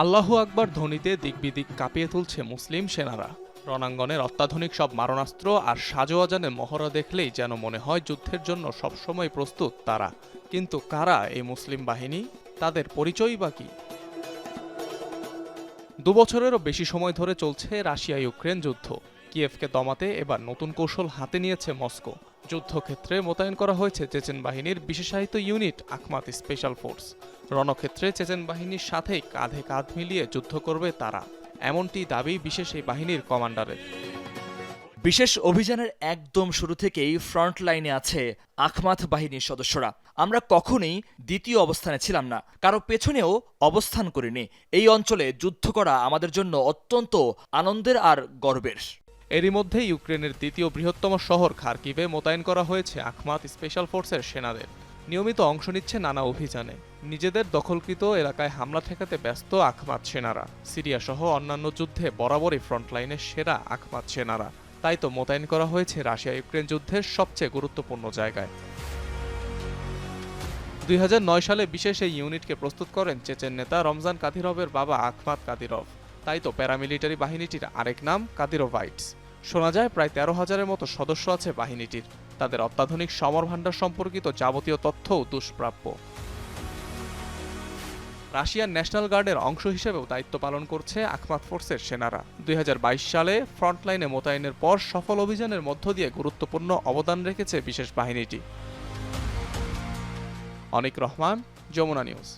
আল্লাহু আকবার ধ্বনিতে দিকবিদিক কাঁপিয়ে তুলছে মুসলিম সেনারা। রণাঙ্গনের অত্যাধুনিক সব মারণাস্ত্র আর সাজোয়াজানের মহড়া দেখলেই যেন মনে হয় যুদ্ধের জন্য সবসময় প্রস্তুত তারা। কিন্তু কারা এই মুসলিম বাহিনী? তাদের পরিচয় বা কি? 2 বছরেরও বেশি সময় ধরে চলছে রাশিয়া ইউক্রেন যুদ্ধ। কিয়েভকে দমাতে এবার নতুন কৌশল হাতে নিয়েছে মস্কো। যুদ্ধক্ষেত্রে মোতায়েন করা হয়েছে চেচেন বাহিনীর বিশেষায়িত ইউনিট আখমাত স্পেশাল ফোর্স। রণক্ষেত্রে চেচেন বাহিনীর সাথেই কাঁধে কাঁধ মিলিয়ে যুদ্ধ করবে তারা, এমনটি দাবি বিশেষ এই বাহিনীর কমান্ডারের। বিশেষ অভিযানের একদম শুরু থেকেই ফ্রন্ট লাইনে আছে আখমাত বাহিনীর সদস্যরা। আমরা কখনোই দ্বিতীয় অবস্থানে ছিলাম না, কারো পেছনেও অবস্থান করিনি। এই অঞ্চলে যুদ্ধ করা আমাদের জন্য অত্যন্ত আনন্দের আর গর্বের। এরই মধ্যে ইউক্রেনের দ্বিতীয় বৃহত্তম শহর খার্কিভে মোতায়েন করা হয়েছে আখমাত স্পেশাল ফোর্সের সেনাদের। নিয়মিত অংশ নিচ্ছে নানা অভিযানে। নিজেদের দখলকৃত এলাকায় হামলা ঠেকাতে ব্যস্ত আখমাত সেনারা। সিরিয়া সহ অন্যান্য যুদ্ধে বরাবরই ফ্রন্টলাইনের সেরা আখমাত সেনারা। তাই তো মোতায়েন করা হয়েছে রাশিয়া ইউক্রেন যুদ্ধের সবচেয়ে গুরুত্বপূর্ণ জায়গায়। 2009 সালে বিশেষ এই ইউনিটকে প্রস্তুত করেন চেচেন নেতা রমজান কাদিরভের বাবা আখমাত কাদিরভ। তাই তো প্যারামিলিটারি বাহিনীটির আরেক নাম কাদিরোভাইটস। শোনা যায় প্রায় 13,000-এর মতো সদস্য আছে বাহিনীটির। তাদের অত্যাধুনিক সমর ভাণ্ডার সম্পর্কিত যাবতীয় তথ্যও দুষ্প্রাপ্য। রাশিয়ার ন্যাশনাল গার্ডের অংশ হিসেবেও দায়িত্ব পালন করছে আখমাত ফোর্সের সেনারা। 2022 সালে ফ্রন্টলাইনে মোতায়েনের পর সফল অভিযানের মধ্য দিয়ে গুরুত্বপূর্ণ অবদান রেখেছে বিশেষ বাহিনীটি। অনিক রহমান, যমুনা নিউজ।